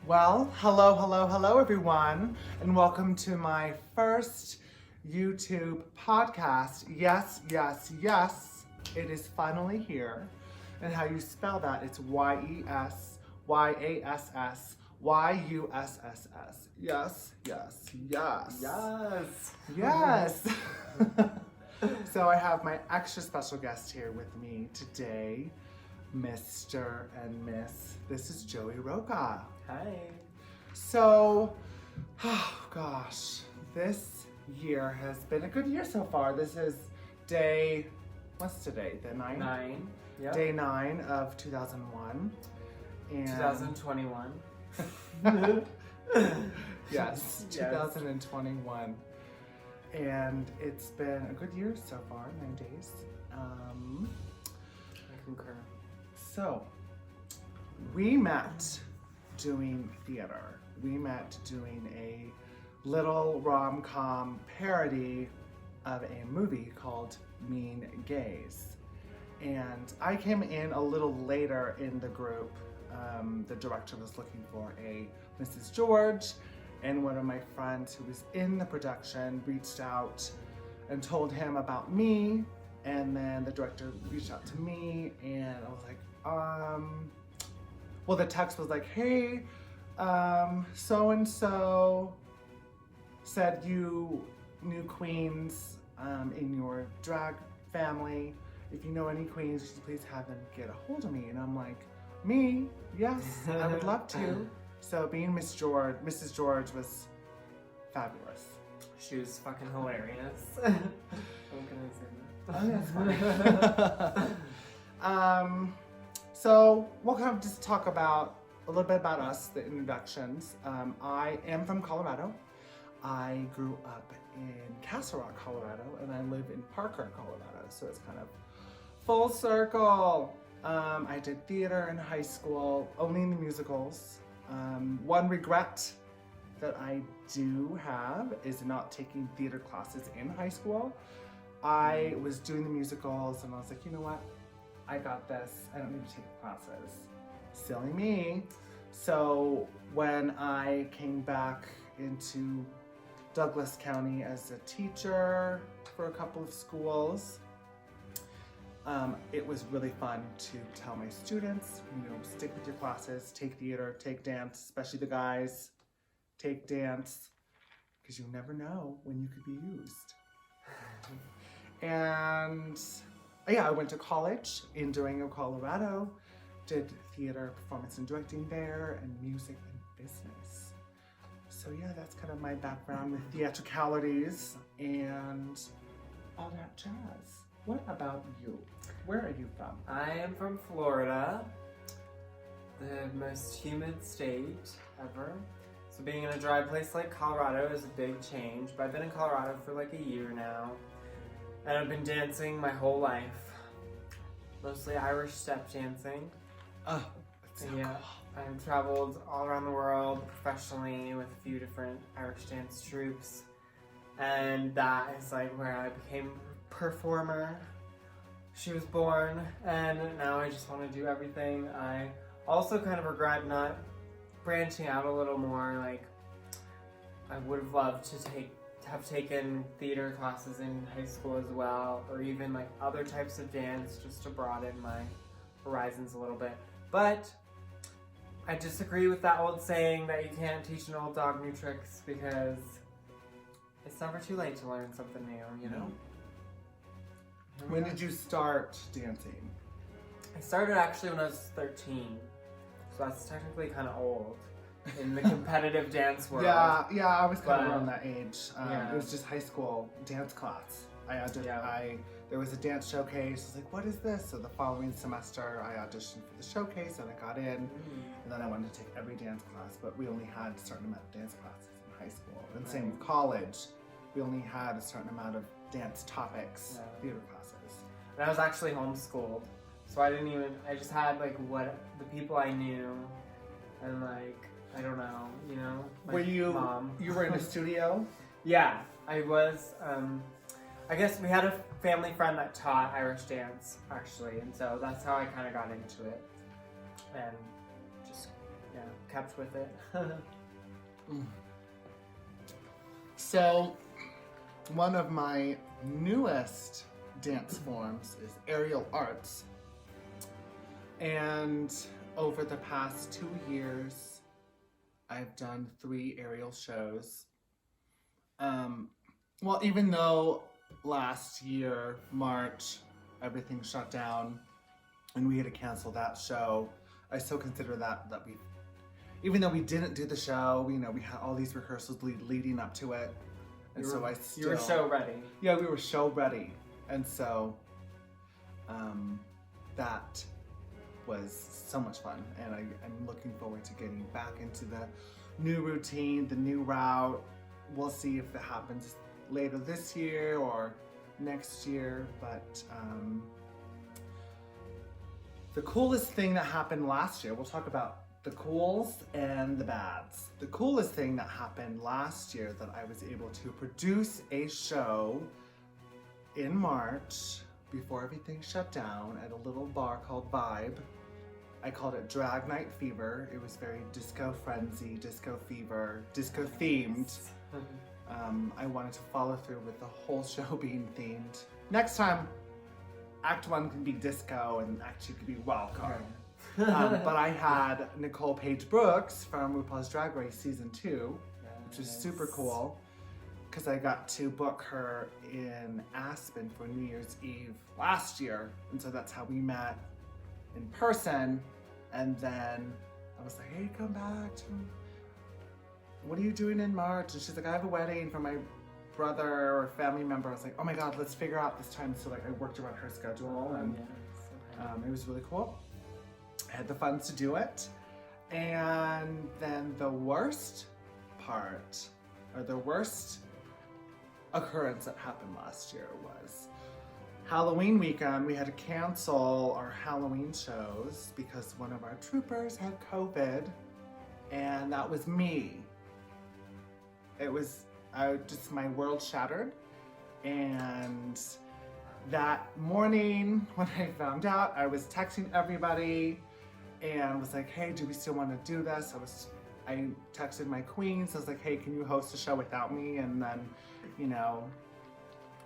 Well, hello everyone, and welcome to my first YouTube podcast. Yes, yes, yes, it is finally here. And how you spell that, it's YesYassYusss. Yes, yes, yes. Yes. Yes. So I have my extra special guest here with me today, Mr. and Miss. This is Joey Roca. Hi. So, oh gosh, this year has been a good year so far. This is what's today? The 9th? 9. Yep. Day 9 of 2001. And 2021. yes, Yes. 2021. And it's been a good year so far, 9 days. I concur. So, we met doing theater. We met doing a little rom-com parody of a movie called Mean Gays. And I came in a little later in the group. The director was looking for a Mrs. George, and one of my friends who was in the production reached out and told him about me, and then the director reached out to me, and I was like, well, the text was like, hey, so-and-so said you knew queens in your drag family. If you know any queens, could you please have them get a hold of me? And I'm like, me? Yes, I would love to. So being Mrs. George was fabulous. She was fucking hilarious. What can I say? Oh, that's funny. So we'll kind of just talk about a little bit about us, the introductions. I am from Colorado. I grew up in Castle Rock, Colorado, and I live in Parker, Colorado. So it's kind of full circle. I did theater in high school, only in the musicals. One regret that I do have is not taking theater classes in high school. I was doing the musicals and I was like, you know what? I got this. I don't need to take classes. Silly me. So when I came back into Douglas County as a teacher for a couple of schools, it was really fun to tell my students, stick with your classes, take theater, take dance, especially the guys, take dance, because you never know when you could be used. And yeah, I went to college in Durango, Colorado, did theater, performance and directing there, and music and business. So yeah, that's kind of my background with theatricalities and all that jazz. What about you? Where are you from? I am from Florida, the most humid state ever. So being in a dry place like Colorado is a big change, but I've been in Colorado for like a year now. And I've been dancing my whole life. Mostly Irish step dancing. Oh, that's so Yeah, I've traveled all around the world professionally with a few different Irish dance troupes. And that is like where I became a performer. She was born, and now I just want to do everything. I also kind of regret not branching out a little more. Like, I would have loved to have taken theater classes in high school as well, or even like other types of dance, just to broaden my horizons a little bit. But I disagree with that old saying that you can't teach an old dog new tricks, because it's never too late to learn something new, you know? When did you start dancing? I started actually when I was 13, so that's technically kind of old in the competitive dance world. Yeah, I was kind of around that age. Yeah. It was just high school dance class. There was a dance showcase. I was like, what is this? So the following semester, I auditioned for the showcase and I got in. And then I wanted to take every dance class, but we only had a certain amount of dance classes in high school. And same with college. We only had a certain amount of dance topics, theater classes. And I was actually homeschooled, so I just had like what the people I knew, and like, I don't know, my mom. You were in a studio? Yeah, I was. I guess we had a family friend that taught Irish dance, actually, and so that's how I kind of got into it. And just, yeah, kept with it. So, one of my newest dance forms is aerial arts. And over the past 2 years, I've done 3 aerial shows. Well, even though last year, March, everything shut down and we had to cancel that show, I still consider that we, even though we didn't do the show, we had all these rehearsals leading up to it. And You so were- I still... You were show ready. Yeah, we were show ready. And so that was so much fun. And I'm looking forward to getting back into the new routine, the new route. We'll see if it happens later this year or next year. But the coolest thing that happened last year, we'll talk about the cools and the bads. The coolest thing that happened last year that I was able to produce a show in March before everything shut down at a little bar called Vibe. I called it Drag Night Fever. It was very disco frenzy, disco fever, disco themed. I wanted to follow through with the whole show being themed. Next time, Act 1 can be disco and Act 2 can be wildcard. But I had Nicole Paige Brooks from RuPaul's Drag Race Season 2, which was super cool, because I got to book her in Aspen for New Year's Eve last year. And so that's how we met in person. And then I was like, hey, come back. What are you doing in March? And she's like, I have a wedding for my brother or family member. I was like, oh my God, let's figure out this time. So like I worked around her schedule and it was really cool. I had the funds to do it. And then the worst part, or the worst occurrence that happened last year was Halloween weekend. We had to cancel our Halloween shows because one of our troopers had COVID, and that was me. It was, my world shattered. And that morning when I found out, I was texting everybody and was like, hey, do we still want to do this? I texted my queens. I was like, hey, can you host a show without me? And then,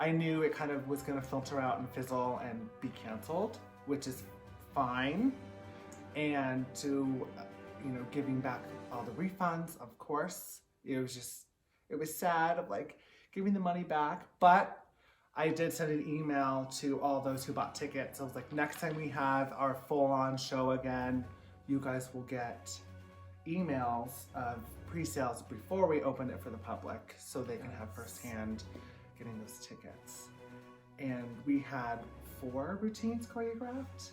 I knew it kind of was going to filter out and fizzle and be canceled, which is fine. And to, giving back all the refunds, of course, it was sad of like giving the money back, but I did send an email to all those who bought tickets. I was like, next time we have our full-on show again, you guys will get emails of pre-sales before we open it for the public so they can have firsthand getting those tickets. And we had 4 routines choreographed.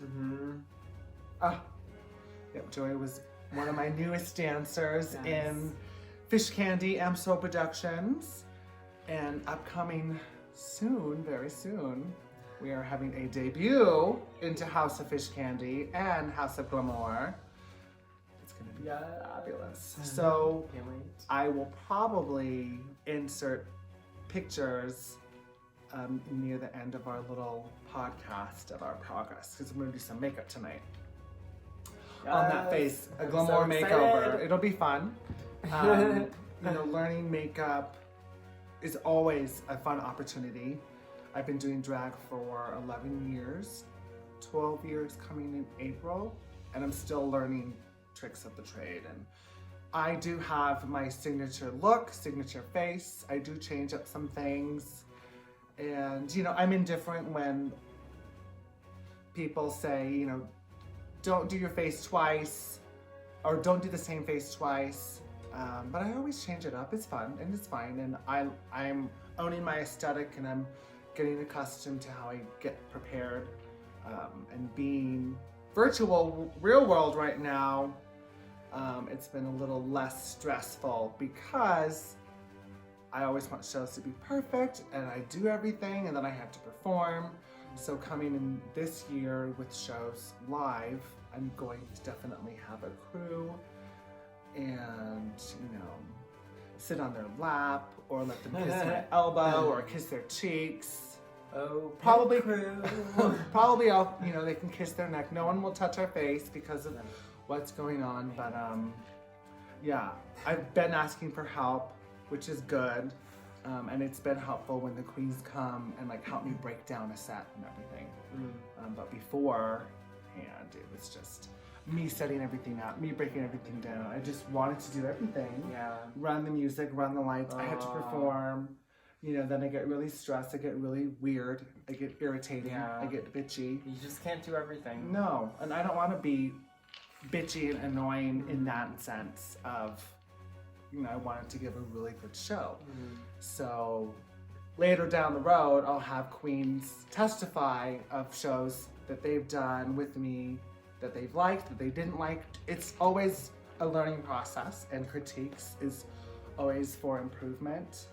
Yep, Joy was one of my newest dancers in Fish Candy AMSO Productions. And upcoming soon, very soon, we are having a debut into House of Fish Candy and House of Glamour. It's gonna be fabulous. So I will probably insert pictures near the end of our little podcast of our progress, because I'm gonna do some makeup tonight on that face, a glamour makeover. It'll be fun. Learning makeup is always a fun opportunity. I've been doing drag for 11 years, 12 years coming in April, and I'm still learning tricks of the trade. And I do have my signature look, signature face. I do change up some things. And, I'm indifferent when people say, don't do your face twice, or don't do the same face twice. But I always change it up. It's fun and it's fine. And I'm owning my aesthetic, and I'm getting accustomed to how I get prepared. And being virtual, real world right now, it's been a little less stressful because I always want shows to be perfect, and I do everything, and then I have to perform. So coming in this year with shows live, I'm going to definitely have a crew and, sit on their lap or let them kiss my elbow or kiss their cheeks. Oh, Probably- crew. Probably all, they can kiss their neck. No one will touch our face because of what's going on. But yeah, I've been asking for help, which is good. And it's been helpful when the queens come and like help me break down a set and everything. But beforehand, it was just me setting everything up, me breaking everything down. I just wanted to do everything. Yeah. Run the music, run the lights. I had to perform. Then I get really stressed. I get really weird. I get irritating. Yeah. I get bitchy. You just can't do everything. No, and I don't want to be bitchy and annoying in that sense of, I wanted to give a really good show. So later down the road, I'll have queens testify of shows that they've done with me, that they've liked, that they didn't like. It's always a learning process, and critiques is always for improvement.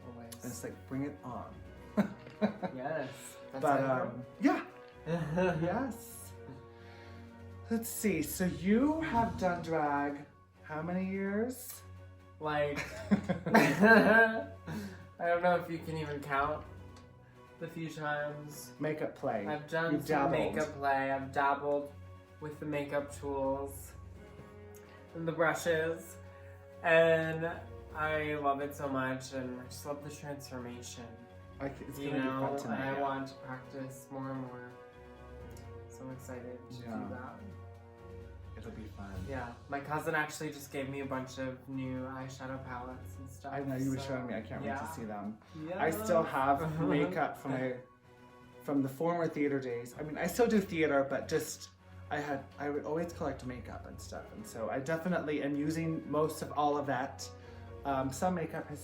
Always. And it's like, bring it on. Yes. That's But how yeah, you go. yes. Let's see. So you have done drag how many years? Like, I don't know if you can even count the few times. Makeup play. I've done You've some dabbled. makeup play. I've dabbled with the makeup tools and the brushes, and I love it so much, and I just love the transformation. It's gonna be fun tonight. And I want to practice more and more. So I'm excited to do that. It'll be fun. Yeah, my cousin actually just gave me a bunch of new eyeshadow palettes and stuff. I know you were so, showing me. I can't wait to see them. Yeah. I still have makeup from the former theater days. I mean, I still do theater, but just I would always collect makeup and stuff, and so I definitely am using most of all of that. Some makeup is,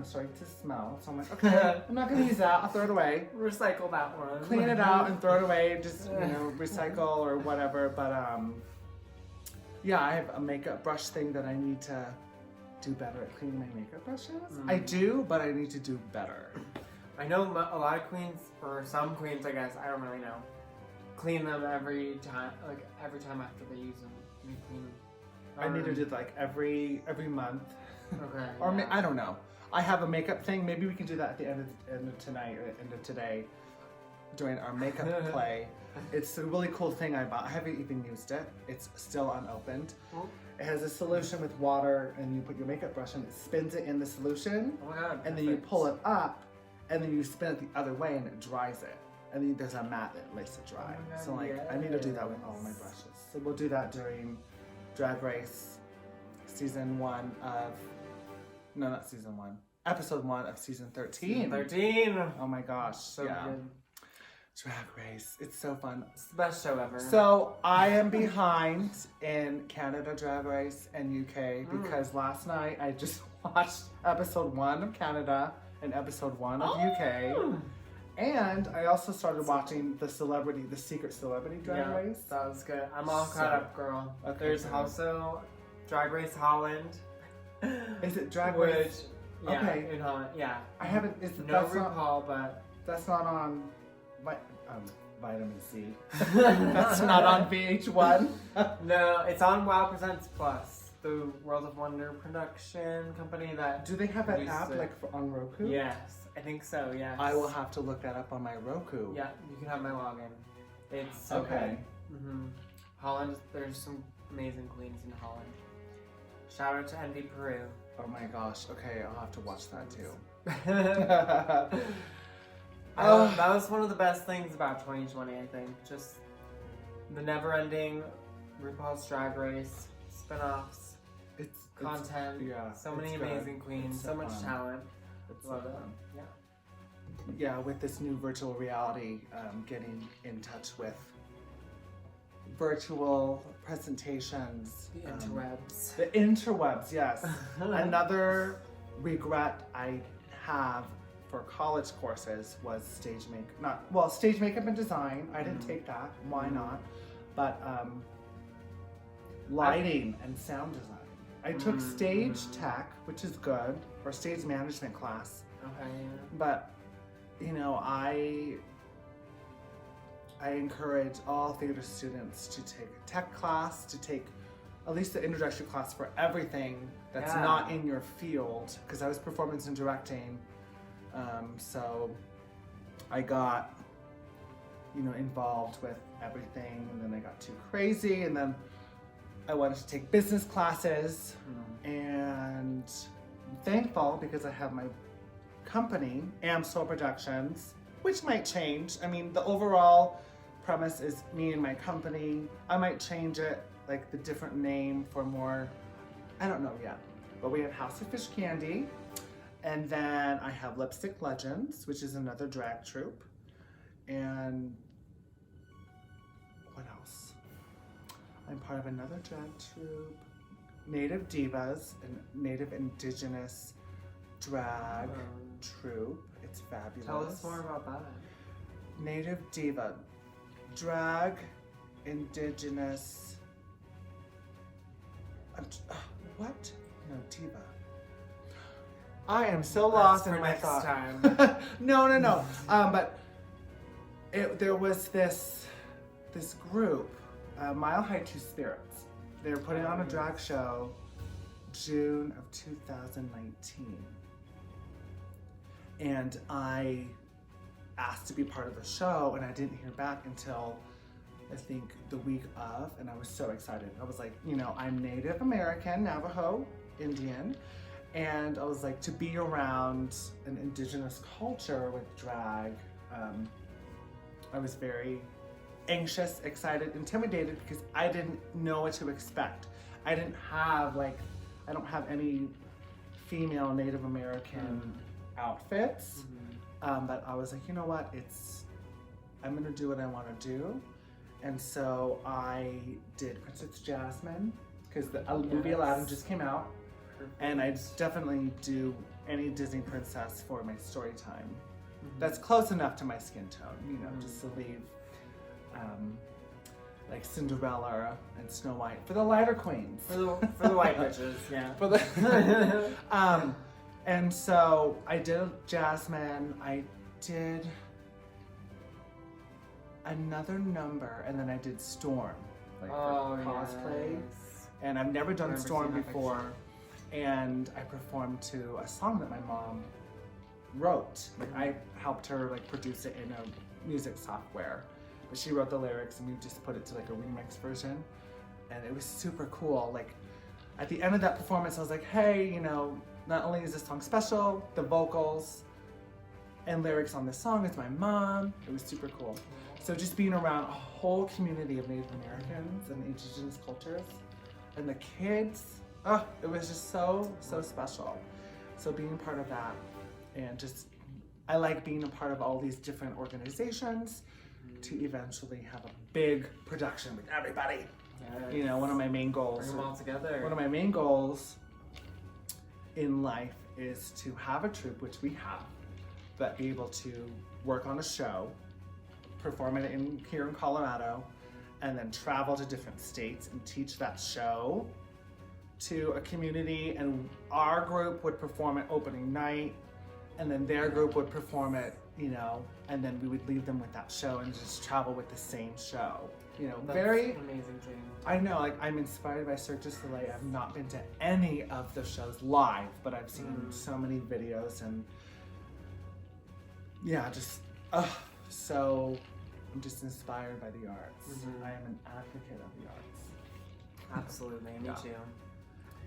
starting to smell, so I'm like, okay, I'm not gonna use that. I'll throw it away. Recycle that one. Clean it out and throw it away. Just recycle or whatever. But yeah, I have a makeup brush thing that I need to do better at cleaning my makeup brushes. I do, but I need to do better. I know a lot of queens, or some queens, I guess, I don't really know, clean them every time after they use them. You clean them. I need to do like every month. Okay. Or I don't know. I have a makeup thing. Maybe we can do that at the end of tonight or end of today during our makeup play. It's a really cool thing I bought. I haven't even used it. It's still unopened. It has a solution with water, and you put your makeup brush and it spins it in the solution. Oh my god. And then you pull it up, and then you spin it the other way, and it dries it. And then there's a mat that lets it dry. Oh my God, So I need to do that with all my brushes. So we'll do that during Drag Race season 1 of, no, not season 1, episode 1 of season 13. 13. Oh my gosh, So yeah. good. Drag Race, it's so fun. It's the best show ever. So I am behind in Canada Drag Race and UK because last night I just watched episode 1 of Canada and episode 1 of UK. And I also started watching the Secret Celebrity Drag Race. That was good. I'm all caught up, girl. Okay, There's good. also Drag Race Holland. Is it Drag Which, Race? yeah, Okay. in Holland, yeah. I haven't. No RuPaul, but That's not on. Vitamin C. That's not on VH1. no, it's on WoW Presents Plus, the World of Wonder production company that. Do they have an produces app it. like on Roku? Yes, I think so. Yes. I will have to look that up on my Roku. Yeah, you can have my login. It's so Okay. good. Holland, there's some amazing queens in Holland. Shout out to Envy Peru. Oh my gosh. Okay, I'll have to watch that too. That was one of the best things about 2020, I think. Just the never-ending RuPaul's Drag Race spin-offs, content, so many amazing queens, so much fun. talent. It's Love so it. fun. Yeah. Yeah, with this new virtual reality, getting in touch with virtual presentations. The interwebs. The interwebs, yes. Another regret I have for college courses was stage makeup and design. I didn't take that. Why not? But lighting and sound design. I took stage tech, which is good, or stage management class. Okay. But I encourage all theater students to take a tech class, to take at least the introductory class for everything that's not in your field, because I was performance and directing. So I got, involved with everything, and then I got too crazy, and then I wanted to take business classes, and I'm thankful because I have my company, Amstel Productions, which might change. I mean, the overall premise is me and my company. I might change it, like the different name for more, I don't know yet. But we have House of Fish Candy, and then I have Lipstick Legends, which is another drag troupe, and what else? I'm part of another drag troupe, Native Divas, a Native Indigenous drag troupe. It's fabulous. Tell us more about that. Native Diva, drag, Indigenous. What? No, diva. I am so lost in my thought. Time. No. But there was this group, Mile High Two Spirits. They were putting on a drag show, June of 2019, and I asked to be part of the show, and I didn't hear back until I think the week of, and I was so excited. I was like, I'm Native American, Navajo, Indian, and I was like, to be around an indigenous culture with drag, I was very anxious, excited, intimidated because I didn't know what to expect. I don't have any female Native American outfits, but I was like, you know what, I'm gonna do what I wanna do. And so I did Princess Jasmine, because the movie Aladdin just came out. And I definitely do any Disney princess for my story time. That's close enough to my skin tone, just to leave like Cinderella and Snow White for the lighter queens. For the white bitches, yeah. For the and so I did Jasmine, I did another number, and then I did Storm, like for cosplay. Yes. And I've never done Storm before. And I performed to a song that my mom wrote. Like I helped her produce it in a music software. But she wrote the lyrics and we just put it to a remix version. And it was super cool. Like at the end of that performance, I was like, hey, not only is this song special, the vocals and lyrics on this song is my mom. It was super cool. So just being around a whole community of Native Americans and indigenous cultures and the kids, it was just so special. So being part of that, and I like being a part of all these different organizations to eventually have a big production with everybody. Yes. One of my main goals. Bring them all together. One of my main goals in life is to have a troupe, which we have, but be able to work on a show, perform it here in Colorado, and then travel to different states and teach that show to a community, and our group would perform it opening night, and then their group would perform it, and then we would leave them with that show and just travel with the same show. That's very amazing dream. I know, I'm inspired by Cirque du Soleil. I've not been to any of the shows live, but I've seen so many videos, and so I'm just inspired by the arts. I am an advocate of the arts. Absolutely, me too.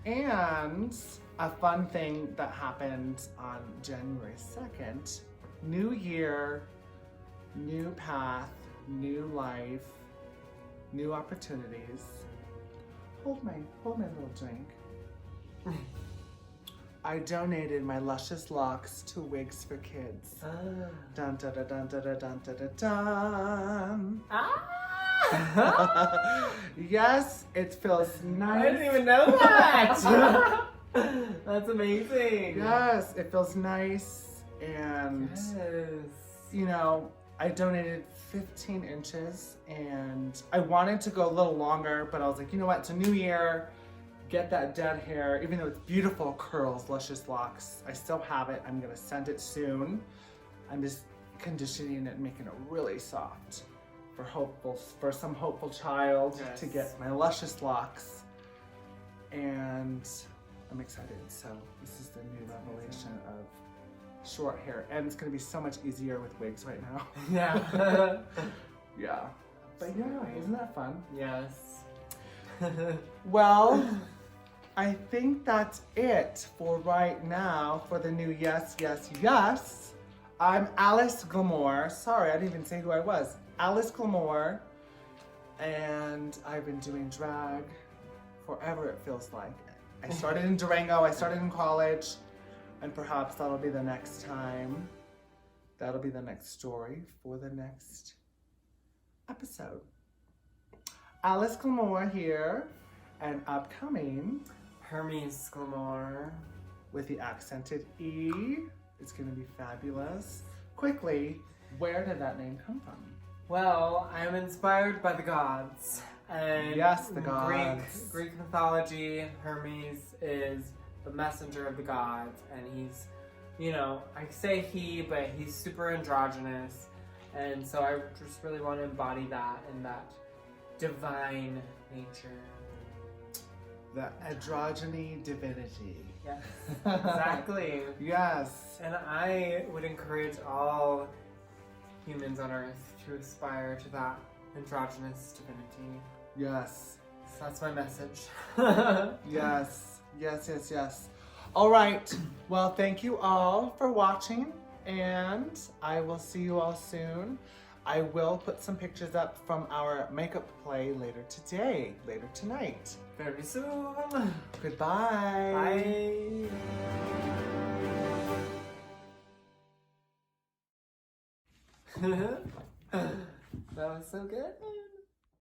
And a fun thing that happened on January 2nd, new year, new path, new life, new opportunities. Hold my little drink. I donated my luscious locks to Wigs for Kids. Dun dun dun dun dun dun dun dun dun. Yes, it feels nice. I didn't even know that. That's amazing. Yes, it feels nice, and I donated 15 inches, and I wanted to go a little longer, but I was like, you know what? It's a new year. Get that dead hair, even though it's beautiful curls, luscious locks. I still have it. I'm gonna send it soon. I'm just conditioning it and making it really soft for some hopeful child to get my luscious locks. And I'm excited. So this is the new revelation of short hair. And it's gonna be so much easier with wigs right now. Yeah. Yeah. But yeah, isn't that fun? Yes. Well, I think that's it for right now for the new Yes, Yes, Yes. I'm Alice Glamour. Sorry, I didn't even say who I was. Alice Glamour. And I've been doing drag forever, it feels like. I started in Durango, I started in college, and perhaps that'll be the next time. That'll be the next story for the next episode. Alice Glamour here, and upcoming Hermes Glamour. with the accented E. It's gonna be fabulous. Quickly, where did that name come from? Well, I'm inspired by the gods. And Yes, the gods. Greek mythology, Hermes is the messenger of the gods, and he's, you know, I say he, but he's super androgynous, and so I just really want to embody that and that divine nature. The androgyny divinity. Yes, exactly. Yes. And I would encourage all humans on Earth to aspire to that androgynous divinity. Yes. So that's my message. Yes. Yes, yes, yes. All right. Well, thank you all for watching, and I will see you all soon. I will put some pictures up from our makeup play later tonight. Very soon. Goodbye. Bye. That was so good.